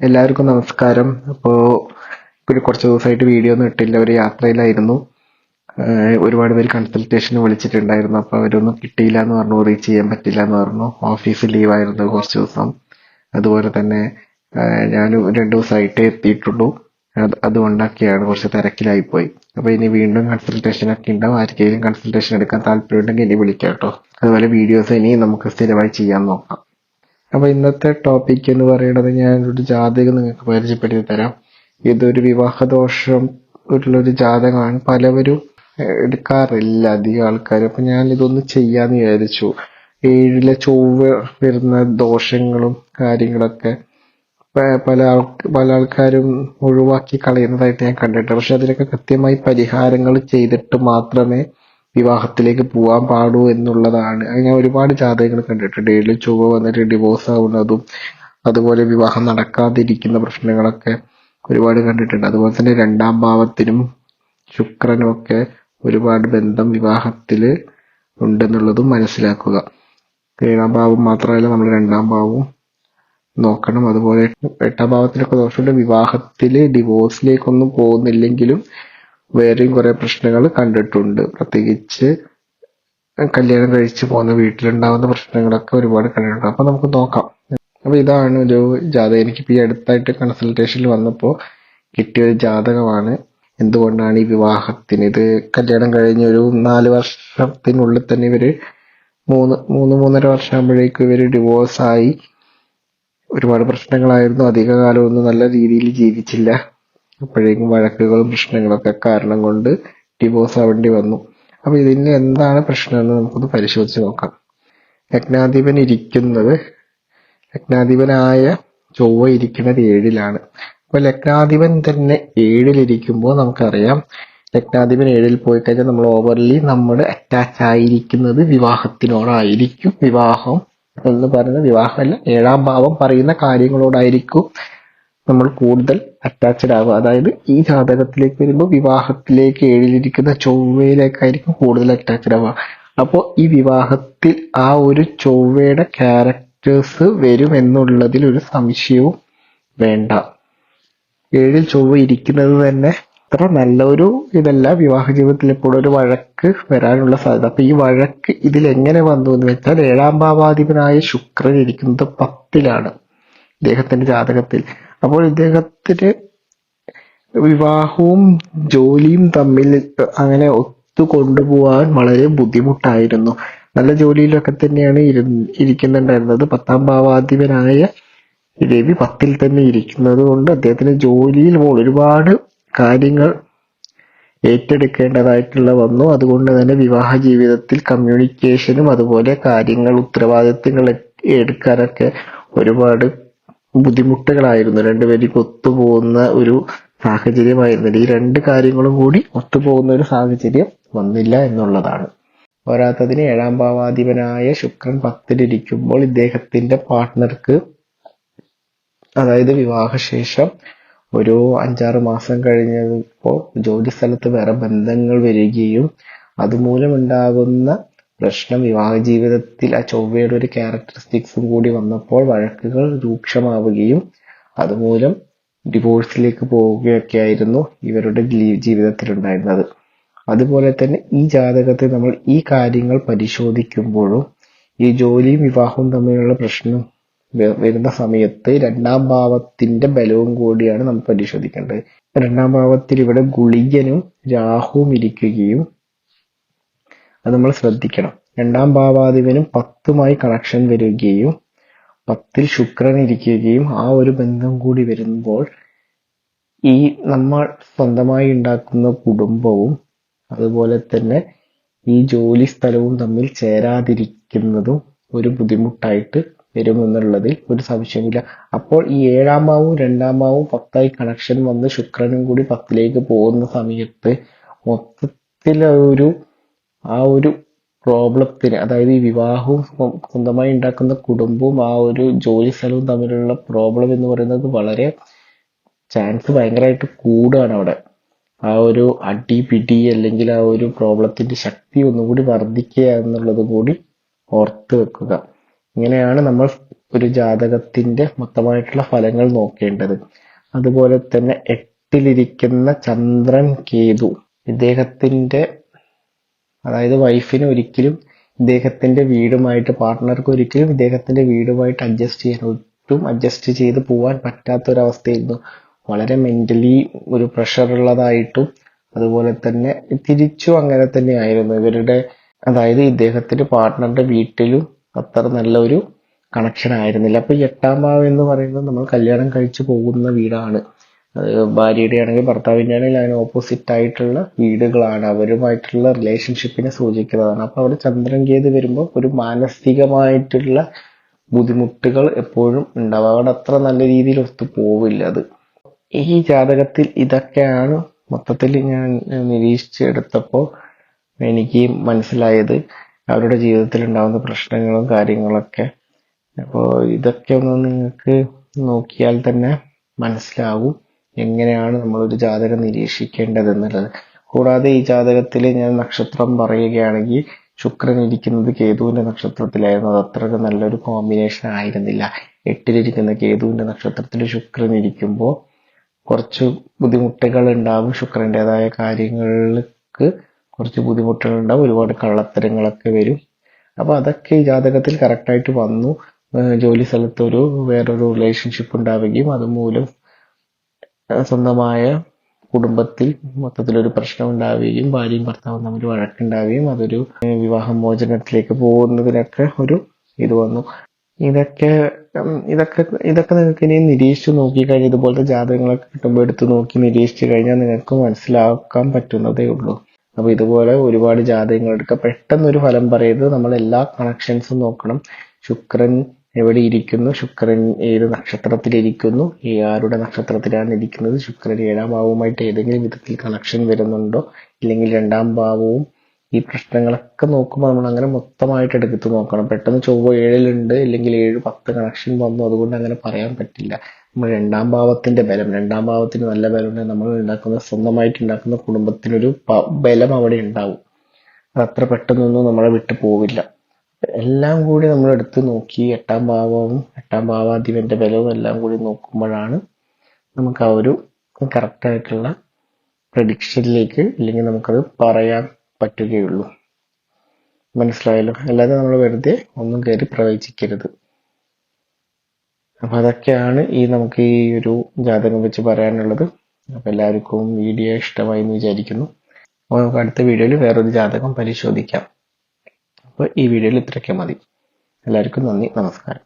എല്ലാവർക്കും നമസ്കാരം. ഇപ്പോൾ കുറച്ച് ദിവസമായിട്ട് വീഡിയോ ഒന്നും ഇട്ടില്ല. ഒരു യാത്രയിലായിരുന്നു. ഒരുപാട് പേര് കൺസൾട്ടേഷന് വിളിച്ചിട്ടുണ്ടായിരുന്നു. അപ്പോൾ അവരൊന്നും കിട്ടിയില്ല എന്ന് പറഞ്ഞു, റീച്ച് ചെയ്യാൻ പറ്റില്ല എന്ന് പറഞ്ഞു. ഓഫീസ് ലീവായിരുന്നു കുറച്ച് ദിവസം. അതുപോലെ തന്നെ ഞാനും 2 ദിവസമായിട്ടേ എത്തിയിട്ടുള്ളൂ. അതുകൊണ്ടൊക്കെയാണ് കുറച്ച് തിരക്കിലായിപ്പോയി. അപ്പോൾ ഇനി വീണ്ടും കൺസൾട്ടേഷനൊക്കെ ഉണ്ടാവും. ആർക്കെങ്കിലും കൺസൾട്ടേഷൻ എടുക്കാൻ താല്പര്യമുണ്ടെങ്കിൽ ഇനി വിളിക്കാം കേട്ടോ. അതുപോലെ വീഡിയോസ് ഇനി നമുക്ക് സ്ഥിരമായി ചെയ്യാൻ നോക്കാം. അപ്പൊ ഇന്നത്തെ ടോപ്പിക് എന്ന് പറയുന്നത്, ഞാനൊരു ജാതകം നിങ്ങൾക്ക് പരിചയപ്പെടുത്തി തരാം. ഇതൊരു വിവാഹദോഷം ഉള്ളൊരു ജാതകമാണ്. പലവരും എടുക്കാറില്ല അധികം ആൾക്കാരും. അപ്പൊ ഞാൻ ഇതൊന്ന് ചെയ്യാന്ന് വിചാരിച്ചു. 7-ലെ ചൊവ്വ വരുന്ന ദോഷങ്ങളും കാര്യങ്ങളൊക്കെ പല ആൾക്കാരും ഒഴിവാക്കി കളയുന്നതായിട്ട് ഞാൻ കണ്ടിട്ടുണ്ട്. പക്ഷെ അതിനൊക്കെ കൃത്യമായി പരിഹാരങ്ങൾ ചെയ്തിട്ട് മാത്രമേ വിവാഹത്തിലേക്ക് പോകാൻ പാടൂ എന്നുള്ളതാണ്. ഞാൻ ഒരുപാട് ജാതകങ്ങൾ കണ്ടിട്ടുണ്ട്. 7-ൽ ചൊവ്വ വന്നിട്ട് ഡിവോഴ്സ് ആവുന്നതും അതുപോലെ വിവാഹം നടക്കാതിരിക്കുന്ന പ്രശ്നങ്ങളൊക്കെ ഒരുപാട് കണ്ടിട്ടുണ്ട്. അതുപോലെ തന്നെ 2-ാം ഭാവത്തിനും ശുക്രനും ഒക്കെ ഒരുപാട് ബന്ധം വിവാഹത്തിൽ ഉണ്ടെന്നുള്ളതും മനസ്സിലാക്കുക. 7-ാം ഭാവം മാത്രമല്ല, നമ്മൾ 2-ാം ഭാവവും നോക്കണം. അതുപോലെ 8-ാം ഭാവത്തിലൊക്കെ ദോഷമുണ്ട്. വിവാഹത്തിൽ ഡിവോഴ്സിലേക്കൊന്നും പോകുന്നില്ലെങ്കിലും വേറെയും കുറെ പ്രശ്നങ്ങൾ കണ്ടിട്ടുണ്ട്. പ്രത്യേകിച്ച് കല്യാണം കഴിച്ച് പോകുന്ന വീട്ടിലുണ്ടാവുന്ന പ്രശ്നങ്ങളൊക്കെ ഒരുപാട് കണ്ടിട്ടുണ്ട്. അപ്പൊ നമുക്ക് നോക്കാം. അപ്പൊ ഇതാണ് ഒരു ജാതകം. എനിക്കിപ്പോ ഈ അടുത്തായിട്ട് കൺസൾട്ടേഷനിൽ വന്നപ്പോൾ കിട്ടിയ ഒരു ജാതകമാണ്. എന്തുകൊണ്ടാണ് ഈ വിവാഹത്തിന്, ഇത് കല്യാണം കഴിഞ്ഞ ഒരു 4 വർഷത്തിനുള്ളിൽ തന്നെ ഇവര് 3-3.5 വർഷം ആകുമ്പോഴേക്കും ഇവര് ഡിവോഴ്സായി. ഒരുപാട് പ്രശ്നങ്ങളായിരുന്നു. അധിക കാലമൊന്നും നല്ല രീതിയിൽ ജീവിച്ചില്ല. അപ്പോഴേക്കും വഴക്കുകളും പ്രശ്നങ്ങളൊക്കെ കാരണം കൊണ്ട് ഡിവോഴ്സ് ആവേണ്ടി വന്നു. അപ്പൊ ഇതിന് എന്താണ് പ്രശ്നം എന്ന് നമുക്കൊന്ന് പരിശോധിച്ച് നോക്കാം. ലഗ്നാധിപനായ ചൊവ്വ ഇരിക്കുന്നത് 7-ലാണ്. അപ്പൊ ലഗ്നാധിപൻ തന്നെ 7-ലിരിക്കുമ്പോൾ നമുക്കറിയാം, ലഗ്നാധിപൻ 7-ൽ പോയി കഴിഞ്ഞാൽ നമ്മൾ ഓവർലി അറ്റാച്ച് ആയിരിക്കുന്നത് വിവാഹത്തിനോടായിരിക്കും. വിവാഹം എന്ന് പറയുന്നത് വിവാഹമല്ല, 7-ാം ഭാവം പറയുന്ന കാര്യങ്ങളോടായിരിക്കും നമ്മൾ കൂടുതൽ അറ്റാച്ച്ഡ് ആവുക. അതായത് ഈ ജാതകത്തിലേക്ക് വരുമ്പോൾ വിവാഹത്തിലേക്ക് 7-ലിരിക്കുന്ന ചൊവ്വയിലേക്കായിരിക്കും കൂടുതൽ അറ്റാച്ച്ഡ് ആവുക. അപ്പോൾ ഈ വിവാഹത്തിൽ ആ ഒരു ചൊവ്വയുടെ ക്യാരക്ടേഴ്സ് വരും എന്നുള്ളതിൽ ഒരു സംശയവും വേണ്ട. 7-ൽ ചൊവ്വ ഇരിക്കുന്നത് തന്നെ അത്ര നല്ലൊരു ഇതല്ല. വിവാഹ ജീവിതത്തിൽ എപ്പോഴും ഒരു വഴക്ക് വരാനുള്ള സാധ്യത. അപ്പൊ ഈ വഴക്ക് ഇതിൽ എങ്ങനെ വന്നു എന്ന് വെച്ചാൽ, 7-ാം ഭാവാധിപനായ ശുക്രൻ ഇരിക്കുന്നത് 10-ലാണ് ഇദ്ദേഹത്തിന്റെ ജാതകത്തിൽ. അപ്പോൾ ഇദ്ദേഹത്തിന് വിവാഹവും ജോലിയും തമ്മിൽ അങ്ങനെ ഒത്തു കൊണ്ടുപോകാൻ വളരെ ബുദ്ധിമുട്ടായിരുന്നു. നല്ല ജോലിയിലൊക്കെ തന്നെയാണ് ഇരിക്കുന്നുണ്ടായിരുന്നത്. 10-ാം ഭാവാധിപനായ രവി 10-ൽ തന്നെ ഇരിക്കുന്നത് കൊണ്ട് അദ്ദേഹത്തിന് ജോലിയിൽ ഒരുപാട് കാര്യങ്ങൾ ഏറ്റെടുക്കേണ്ടതായിട്ടുള്ള വന്നു. അതുകൊണ്ട് തന്നെ വിവാഹ ജീവിതത്തിൽ കമ്മ്യൂണിക്കേഷനും അതുപോലെ ഉത്തരവാദിത്തങ്ങൾ എടുക്കാനൊക്കെ ഒരുപാട് ബുദ്ധിമുട്ടുകളായിരുന്നു. രണ്ടുപേർക്ക് ഒത്തുപോകുന്ന ഒരു സാഹചര്യമായിരുന്നില്ല. ഈ 2 കാര്യങ്ങളും കൂടി ഒത്തുപോകുന്ന ഒരു സാഹചര്യം വന്നില്ല എന്നുള്ളതാണ്. പോരാത്തതിന് 7-ാം ഭാവാധിപനായ ശുക്രൻ 10-ലിരിക്കുമ്പോൾ ഇദ്ദേഹത്തിന്റെ പാർട്ട്ണർക്ക്, അതായത് വിവാഹശേഷം ഒരു 5-6 മാസം കഴിഞ്ഞപ്പോൾ ജോലി സ്ഥലത്ത് വേറെ ബന്ധങ്ങൾ വരികയും അതുമൂലമുണ്ടാകുന്ന പ്രശ്നം വിവാഹ ജീവിതത്തിൽ ആ ചൊവ്വയുടെ ഒരു ക്യാരക്ടറിസ്റ്റിക്സും കൂടി വന്നപ്പോൾ വഴക്കുകൾ രൂക്ഷമാവുകയും അതുമൂലം ഡിവോഴ്സിലേക്ക് പോവുകയൊക്കെ ആയിരുന്നു ഇവരുടെ ജീവിതത്തിലുണ്ടായിരുന്നത്. അതുപോലെ തന്നെ ഈ ജാതകത്തിൽ നമ്മൾ ഈ കാര്യങ്ങൾ പരിശോധിക്കുമ്പോഴും ഈ ജോലിയും വിവാഹവും തമ്മിലുള്ള പ്രശ്നം വരുന്ന സമയത്ത് 2-ാം ഭാവത്തിന്റെ ബലവും കൂടിയാണ് നമ്മൾ പരിശോധിക്കേണ്ടത്. 2-ാം ഭാവത്തിൽ ഇവിടെ ഗുളികനും രാഹുവും ഇരിക്കുകയും അത് നമ്മൾ ശ്രദ്ധിക്കണം. 2-ാം ഭാവാധിപനും 10-മായി കണക്ഷൻ വരികയും 10-ൽ ശുക്രൻ ഇരിക്കുകയും ആ ഒരു ബന്ധം കൂടി വരുമ്പോൾ ഈ നമ്മൾ സ്വന്തമായി ഉണ്ടാക്കുന്ന കുടുംബവും അതുപോലെ തന്നെ ഈ ജോലി സ്ഥലവും തമ്മിൽ ചേരാതിരിക്കുന്നതും ഒരു ബുദ്ധിമുട്ടായിട്ട് വരുമെന്നുള്ളതിൽ ഒരു സംശയമില്ല. അപ്പോൾ ഈ 7-ാം ഭാവവും 2-ാം ഭാവവും 10-ആയി കണക്ഷൻ വന്ന് ശുക്രനും കൂടി 10-ലേക്ക് പോകുന്ന സമയത്ത് മൊത്തത്തിൽ ആ ഒരു പ്രോബ്ലത്തിന്, അതായത് ഈ വിവാഹവും സ്വന്തമായി ഉണ്ടാക്കുന്ന കുടുംബവും ആ ഒരു ജോലി സ്ഥലവും തമ്മിലുള്ള പ്രോബ്ലം എന്ന് പറയുന്നത് വളരെ ചാൻസ് ഭയങ്കരമായിട്ട് കൂടുകയാണ് അവിടെ. ആ ഒരു അടിപിടി അല്ലെങ്കിൽ ആ ഒരു പ്രോബ്ലത്തിന്റെ ശക്തി ഒന്നുകൂടി വർദ്ധിക്കുക എന്നുള്ളത് കൂടി ഓർത്ത് വെക്കുക. ഇങ്ങനെയാണ് നമ്മൾ ഒരു ജാതകത്തിന്റെ മൊത്തമായിട്ടുള്ള ഫലങ്ങൾ നോക്കേണ്ടത്. അതുപോലെ തന്നെ 8-ലിരിക്കുന്ന ചന്ദ്രൻ കേതു ഇദ്ദേഹത്തിന്റെ, അതായത് വൈഫിന് ഒരിക്കലും ഇദ്ദേഹത്തിന്റെ വീടുമായിട്ട്, പാർട്ട്ണർക്ക് ഒരിക്കലും ഇദ്ദേഹത്തിന്റെ വീടുമായിട്ട് അഡ്ജസ്റ്റ് ചെയ്ത് പോവാൻ പറ്റാത്തൊരവസ്ഥയായിരുന്നു. വളരെ മെന്റലി ഒരു പ്രഷർ ഉള്ളതായിട്ടും അതുപോലെ തന്നെ തിരിച്ചും അങ്ങനെ തന്നെയായിരുന്നു ഇവരുടെ, അതായത് ഇദ്ദേഹത്തിന്റെ പാർട്ട്ണറുടെ വീട്ടിലും അത്ര നല്ലൊരു കണക്ഷൻ ആയിരുന്നില്ല. അപ്പൊ ഈ 8-ാം ഭാവം എന്ന് പറയുന്നത് നമ്മൾ കല്യാണം കഴിച്ചു പോകുന്ന വീടാണ്. ഭാര്യയുടെ ആണെങ്കിൽ ഭർത്താവിന്റെ ആണെങ്കിൽ അതിന് ഓപ്പോസിറ്റ് ആയിട്ടുള്ള വീടുകളാണ്, അവരുമായിട്ടുള്ള റിലേഷൻഷിപ്പിനെ സൂചിക്കുന്നതാണ്. അപ്പൊ അവിടെ ചന്ദ്രൻ കേതു വരുമ്പോൾ ഒരു മാനസികമായിട്ടുള്ള ബുദ്ധിമുട്ടുകൾ എപ്പോഴും ഉണ്ടാവും. അവിടെ അത്ര നല്ല രീതിയിൽ ഒത്തു പോവില്ല അത്. ഈ ജാതകത്തിൽ ഇതൊക്കെയാണ് മൊത്തത്തിൽ ഞാൻ നിരീക്ഷിച്ചെടുത്തപ്പോൾ എനിക്ക് മനസ്സിലായത്, അവരുടെ ജീവിതത്തിൽ ഉണ്ടാകുന്ന പ്രശ്നങ്ങളും കാര്യങ്ങളൊക്കെ. അപ്പോൾ ഇതൊക്കെ ഒന്ന് നിങ്ങൾക്ക് നോക്കിയാൽ തന്നെ മനസ്സിലാവും എങ്ങനെയാണ് നമ്മളൊരു ജാതകം നിരീക്ഷിക്കേണ്ടതെന്നുള്ളത്. കൂടാതെ ഈ ജാതകത്തിൽ ഞാൻ നക്ഷത്രം പറയുകയാണെങ്കിൽ ശുക്രൻ ഇരിക്കുന്നത് കേതുവിന്റെ നക്ഷത്രത്തിലായിരുന്നു. അത് അത്രയ്ക്ക് നല്ലൊരു കോമ്പിനേഷൻ ആയിരുന്നില്ല. 8-ലിരിക്കുന്ന കേതുവിന്റെ നക്ഷത്രത്തിൽ ശുക്രൻ ഇരിക്കുമ്പോൾ കുറച്ച് ബുദ്ധിമുട്ടുകൾ ഉണ്ടാവും. ശുക്രൻ്റെതായ കാര്യങ്ങൾക്ക് കുറച്ച് ബുദ്ധിമുട്ടുകൾ ഉണ്ടാവും, ഒരുപാട് കള്ളത്തരങ്ങളൊക്കെ വരും. അപ്പൊ അതൊക്കെ ഈ ജാതകത്തിൽ കറക്റ്റായിട്ട് വന്നു. ജോലി സ്ഥലത്ത് വേറൊരു റിലേഷൻഷിപ്പ് ഉണ്ടാവുകയും അതുമൂലം സ്വന്തമായ കുടുംബത്തിൽ മൊത്തത്തിലൊരു പ്രശ്നം ഉണ്ടാവുകയും ഭാര്യയും ഭർത്താവും തമ്മിൽ വഴക്കുണ്ടാവുകയും അതൊരു വിവാഹമോചനത്തിലേക്ക് പോകുന്നതിനൊക്കെ ഒരു ഇത് വന്നു. ഇതൊക്കെ നിങ്ങൾക്ക് ഇനി നിരീക്ഷിച്ച് നോക്കിക്കഴിഞ്ഞാൽ, ഇതുപോലത്തെ ജാതകങ്ങളൊക്കെ കിട്ടുമ്പോൾ എടുത്ത് നോക്കി നിരീക്ഷിച്ചു കഴിഞ്ഞാൽ നിങ്ങൾക്ക് മനസ്സിലാക്കാൻ പറ്റുന്നതേ ഉള്ളൂ. അപ്പൊ ഇതുപോലെ ഒരുപാട് ജാതകങ്ങൾ എടുക്കുക. പെട്ടെന്നൊരു ഫലം പറയരുത്, നമ്മൾ എല്ലാ കണക്ഷൻസും നോക്കണം. ശുക്രൻ എവിടെ ഇരിക്കുന്നു, ശുക്രൻ ഏത് നക്ഷത്രത്തിലിരിക്കുന്നു, ആരുടെ നക്ഷത്രത്തിലാണ് ഇരിക്കുന്നത്, ശുക്രൻ 7-ാം ഭാവവുമായിട്ട് ഏതെങ്കിലും വിധത്തിൽ കണക്ഷൻ വരുന്നുണ്ടോ, ഇല്ലെങ്കിൽ 2-ാം ഭാവവും, ഈ പ്രശ്നങ്ങളൊക്കെ നോക്കുമ്പോൾ നമ്മൾ അങ്ങനെ മൊത്തമായിട്ട് എടുത്ത് നോക്കണം. പെട്ടെന്ന് ചൊവ്വ 7-ലുണ്ട് അല്ലെങ്കിൽ 7-10 കണക്ഷൻ വന്നു അതുകൊണ്ട് അങ്ങനെ പറയാൻ പറ്റില്ല. നമ്മൾ 2-ാം ഭാവത്തിന്റെ ബലം, 2-ാം ഭാവത്തിന് നല്ല ബലമുണ്ടെങ്കിൽ നമ്മൾ സ്വന്തമായിട്ട് ഉണ്ടാക്കുന്ന കുടുംബത്തിനൊരു ബലം അവിടെ ഉണ്ടാവും. അത് അത്ര പെട്ടെന്നൊന്നും നമ്മളെ വിട്ടു പോവില്ല. എല്ലാം കൂടി നമ്മൾ എടുത്ത് നോക്കി 8-ാം ഭാവവും 8-ാം ഭാവാധിപന്റെ ബലവും എല്ലാം കൂടി നോക്കുമ്പോഴാണ് നമുക്ക് ആ ഒരു കറക്റ്റ് ആയിട്ടുള്ള പ്രഡിക്ഷനിലേക്ക്, ഇല്ലെങ്കിൽ നമുക്കത് പറയാൻ പറ്റുകയുള്ളൂ. മനസ്സിലായല്ലോ? അല്ലാതെ നമ്മൾ വെറുതെ ഒന്നും കയറി പ്രവചിക്കരുത്. അപ്പൊ അതൊക്കെയാണ് നമുക്ക് ഈ ഒരു ജാതകം വെച്ച് പറയാനുള്ളത്. അപ്പൊ എല്ലാവർക്കും വീഡിയോ ഇഷ്ടമായി എന്ന് വിചാരിക്കുന്നു. അപ്പോൾ നമുക്ക് അടുത്ത വീഡിയോയിൽ വേറൊരു ജാതകം പരിശോധിക്കാം. അപ്പോൾ ഈ വീഡിയോയിൽ ഇത്രയൊക്കെ മതി. എല്ലാവർക്കും നന്ദി, നമസ്കാരം.